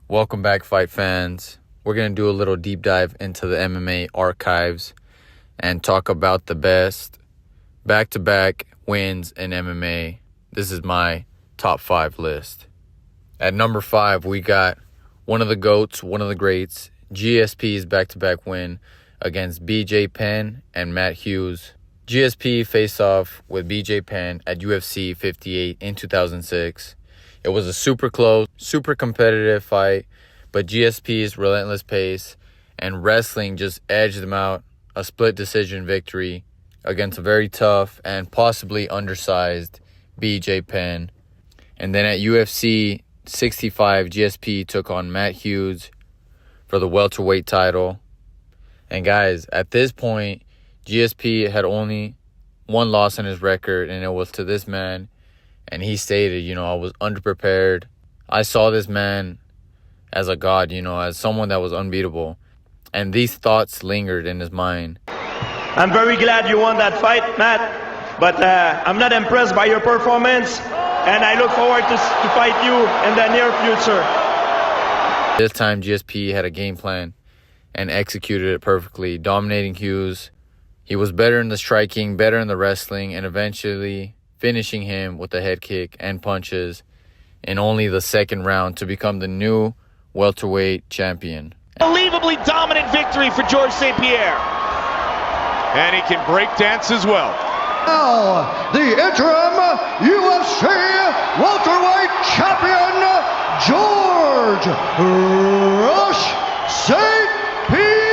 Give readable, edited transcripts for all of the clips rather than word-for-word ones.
Welcome back, fight fans. We're going to do a little deep dive into the MMA archives and talk about the best back-to-back wins in MMA. This is my top 5 list. At number 5, we got one of the GOATs, one of the greats, GSP's back-to-back win against BJ Penn and Matt Hughes. GSP faced off with BJ Penn at UFC 58 in 2006. It was a super close, super competitive fight, but GSP's relentless pace and wrestling just edged them out, a split decision victory against a very tough and possibly undersized BJ Penn. And then at UFC 65, GSP took on Matt Hughes for the welterweight title. And guys, at this point, GSP had only one loss in his record, and it was to this man. And he stated, I was underprepared. I saw this man as a god, as someone that was unbeatable. And these thoughts lingered in his mind. I'm very glad you won that fight, Matt. But I'm not impressed by your performance. And I look forward to fight you in the near future. This time, GSP had a game plan and executed it perfectly, dominating Hughes. He was better in the striking, better in the wrestling, and eventually finishing him with a head kick and punches in only the second round to become the new welterweight champion. Unbelievably dominant victory for Georges St. Pierre. And he can break dance as well. Now, the interim UFC welterweight champion, Georges St. Pierre.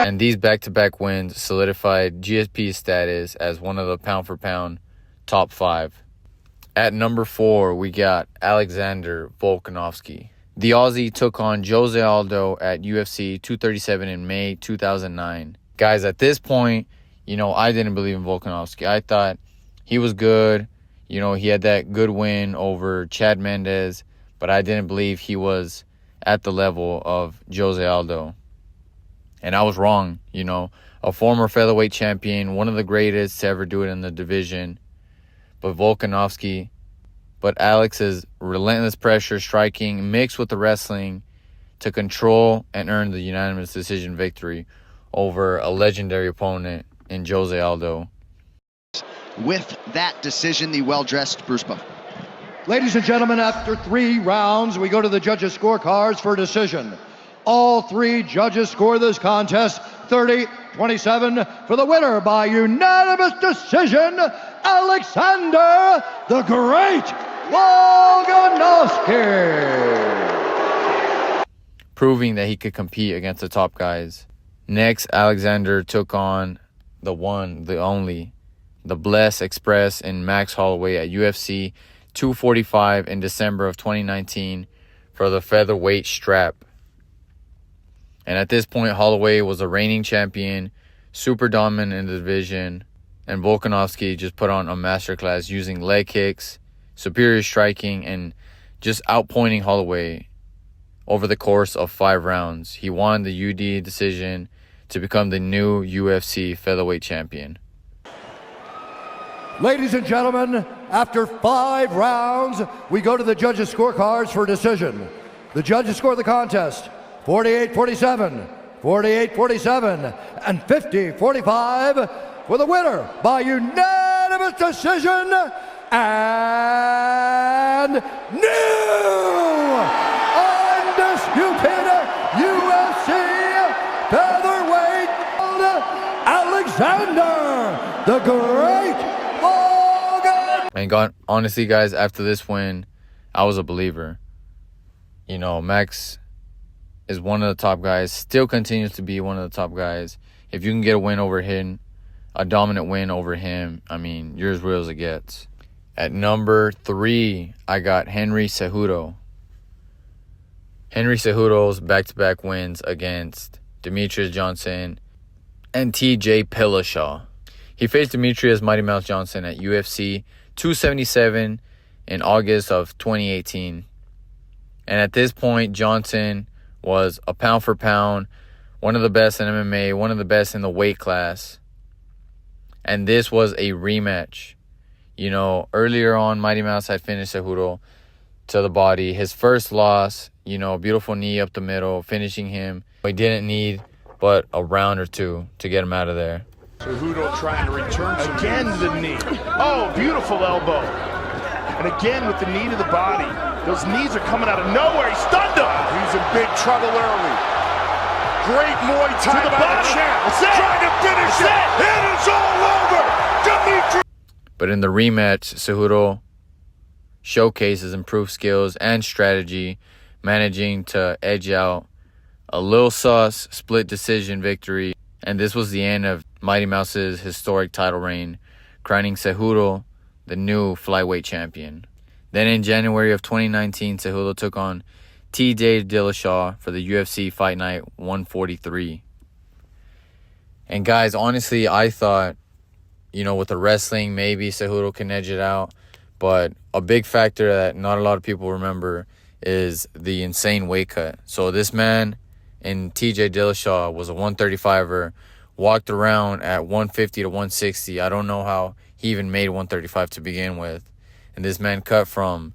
And these back-to-back wins solidified GSP's status as one of the pound-for-pound top 5. At number 4, we got Alexander Volkanovski. The Aussie took on Jose Aldo at UFC 237 in May 2009. Guys, at this point, I didn't believe in Volkanovski. I thought he was good. He had that good win over Chad Mendes, but I didn't believe he was at the level of Jose Aldo. And I was wrong, a former featherweight champion, one of the greatest to ever do it in the division. But Alex's relentless pressure striking mixed with the wrestling to control and earn the unanimous decision victory over a legendary opponent in Jose Aldo. With that decision, the well-dressed Bruce Buff. Ladies and gentlemen, after 3 rounds, we go to the judges' scorecards for a decision. All 3 judges score this contest 30-27 for the winner by unanimous decision, Alexander the Great Volkanovski. Proving that he could compete against the top guys. Next, Alexander took on the one, the only, the Bless Express in Max Holloway at UFC 245 in December of 2019 for the featherweight strap. And at this point, Holloway was a reigning champion, super dominant in the division, and Volkanovski just put on a masterclass using leg kicks, superior striking, and just outpointing Holloway over the course of 5 rounds. He won the UD decision to become the new UFC featherweight champion. Ladies and gentlemen, after 5 rounds, we go to the judges' scorecards for a decision. The judges score the contest 48-47, 48-47, and 50-45 for the winner by unanimous decision and new undisputed UFC featherweight Alexander the Great Volkanovski. And honestly, guys, after this win, I was a believer. Max is one of the top guys, still continues to be one of the top guys. If you can get a win over him, a dominant win over him, you're as real as it gets. At number 3, I got Henry Cejudo. Henry Cejudo's back-to-back wins against Demetrius Johnson and TJ Dillashaw. He faced Demetrius Mighty Mouse Johnson at UFC 277 in August of 2018. And at this point, Johnson was a pound for pound, one of the best in MMA, one of the best in the weight class. And this was a rematch. Earlier on, Mighty Mouse had finished Cejudo. to the body. His first loss, beautiful knee up the middle, finishing him. He didn't need but a round or two to get him out of there. Cejudo trying to return again to the knee. Oh, beautiful elbow. And again with the knee to the body. Those knees are coming out of nowhere. He stunned him. He's in big trouble early. Great Muay Thai To the by body. the champ. That's it. Trying to finish it. It is all over. Dimitri. But in the rematch, Cejudo showcases improved skills and strategy, managing to edge out a Lil Sus split decision victory. And this was the end of Mighty Mouse's historic title reign, crowning Cejudo the new flyweight champion. Then in January of 2019, Cejudo took on TJ Dillashaw for the UFC Fight Night 143. And guys, honestly, I thought, with the wrestling, maybe Cejudo can edge it out. But a big factor that not a lot of people remember is the insane weight cut. So this man in TJ Dillashaw was a 135er, walked around at 150 to 160. I don't know how he even made 135 to begin with. And this man cut from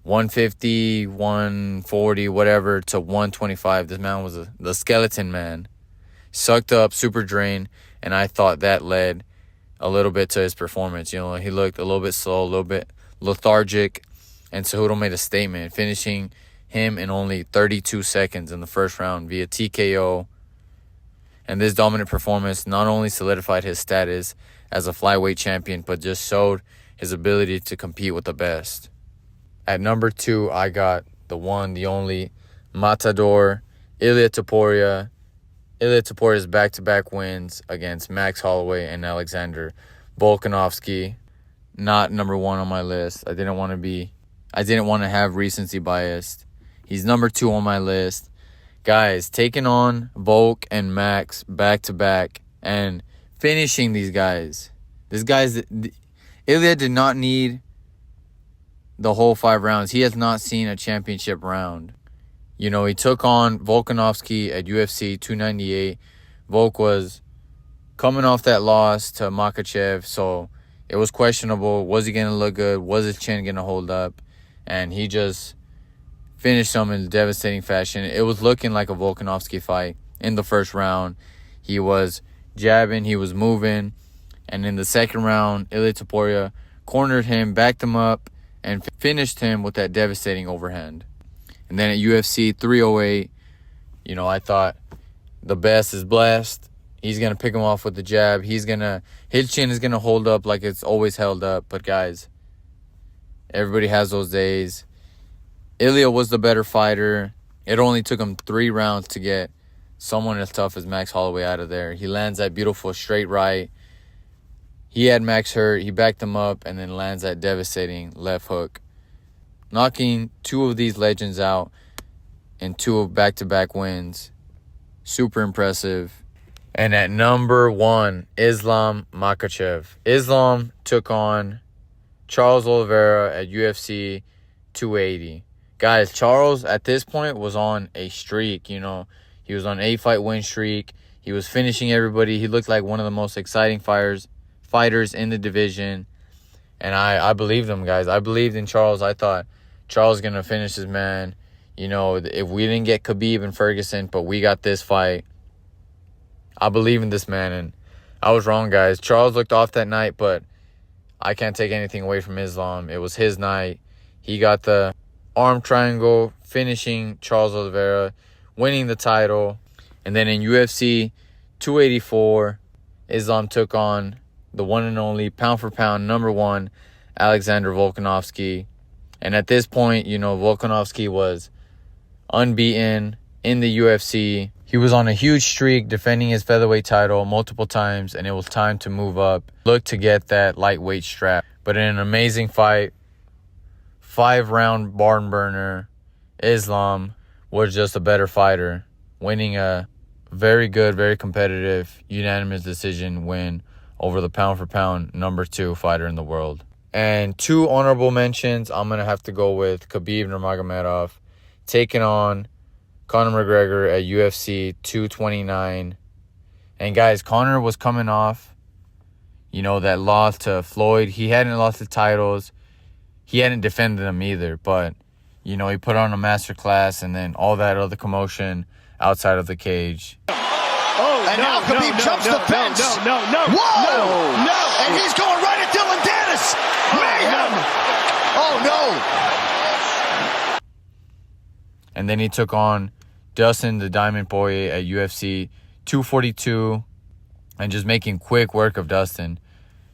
150, 140, whatever, to 125. This man was the skeleton man. Sucked up, super drained, and I thought that led a little bit to his performance. He looked a little bit slow, a little bit lethargic, and Cejudo made a statement, finishing him in only 32 seconds in the first round via TKO. And this dominant performance not only solidified his status as a flyweight champion, but just showed his ability to compete with the best. At number 2, I got the one, the only, Matador, Ilia Topuria. Ilia Topuria's back-to-back wins against Max Holloway and Alexander Volkanovski. Not number 1 on my list. I didn't want to have recency bias. He's number 2 on my list. Guys, taking on Volk and Max back-to-back and finishing these guys. Ilia did not need the whole 5 rounds. He has not seen a championship round. He took on Volkanovski at UFC 298. Volk was coming off that loss to Makhachev, so it was questionable. Was he going to look good? Was his chin going to hold up? And he just finished him in devastating fashion. It was looking like a Volkanovski fight in the first round. He was jabbing, he was moving, and in the second round, Ilia Topuria cornered him, backed him up, and finished him with that devastating overhand. And then at UFC 308, I thought the best is blessed. He's going to pick him off with the jab. His chin is going to hold up like it's always held up. But guys, everybody has those days. Ilia was the better fighter. It only took him 3 rounds to get someone as tough as Max Holloway out of there. He lands that beautiful straight right. He had Max hurt. He backed him up and then lands that devastating left hook, knocking 2 of these legends out in 2 back-to-back wins. Super impressive. And at number 1, Islam Makhachev. Islam took on Charles Oliveira at UFC 280. Guys, Charles at this point was on a streak. He was on an 8-fight win streak. He was finishing everybody. He looked like one of the most exciting fighters in the division. And I believed him, guys. I believed in Charles. I thought Charles was going to finish his man. If we didn't get Khabib and Ferguson, but we got this fight, I believe in this man. And I was wrong, guys. Charles looked off that night, but I can't take anything away from Islam. It was his night. He got the arm triangle, finishing Charles Oliveira, winning the title. And then in UFC 284, Islam took on the one and only pound-for-pound number 1, Alexander Volkanovski. And at this point, Volkanovski was unbeaten in the UFC. He was on a huge streak, defending his featherweight title multiple times, and it was time to move up, look to get that lightweight strap. But in an amazing fight, 5-round barn burner, Islam was just a better fighter, winning a very good, very competitive, unanimous decision win over the pound-for-pound number 2 fighter in the world. And 2 honorable mentions, I'm going to have to go with Khabib Nurmagomedov taking on Conor McGregor at UFC 229. And guys, Conor was coming off, that loss to Floyd. He hadn't lost the titles. he hadn't defended him either. But, you know, he put on a masterclass, and then all that other commotion outside of the cage. Oh, And now Khabib jumps the fence. No. And he's going right at Dylan Dennis. Mayhem. Oh, no. And then he took on Dustin the Diamond Boy at UFC 242 and just making quick work of Dustin,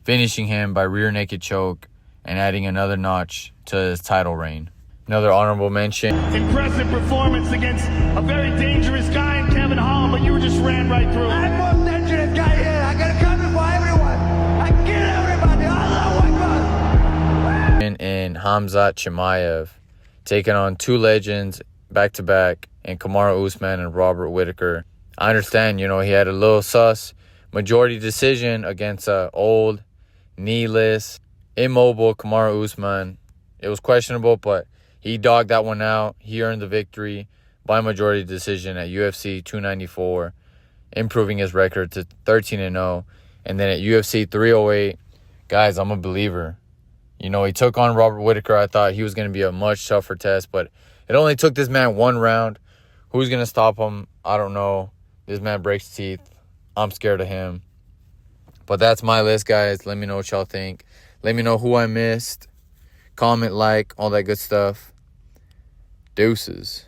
finishing him by rear naked choke and adding another notch to his title reign. Another honorable mention. Impressive performance against a very dangerous guy in Kevin Holland, but you just ran right through. I'm the most dangerous guy here. I gotta come before everyone. I kill everybody. Allah Akbar. And Hamzat Chimaev taking on two legends back-to-back and Kamaru Usman and Robert Whittaker. I understand, you know, he had a little sus majority decision against old, kneeless, immobile Kamaru Usman. It was questionable, but he dogged that one out. He earned the victory by majority decision at UFC 294, improving his record to 13-0. And then at UFC 308, guys, I'm a believer. You know, he took on Robert Whittaker. I thought he was going to be a much tougher test, but it only took this man one round. Who's going to stop him? I don't know. This man breaks teeth. I'm scared of him. But that's my list, guys. Let me know what y'all think. Let me know who I missed. Comment, like, all that good stuff. Deuces.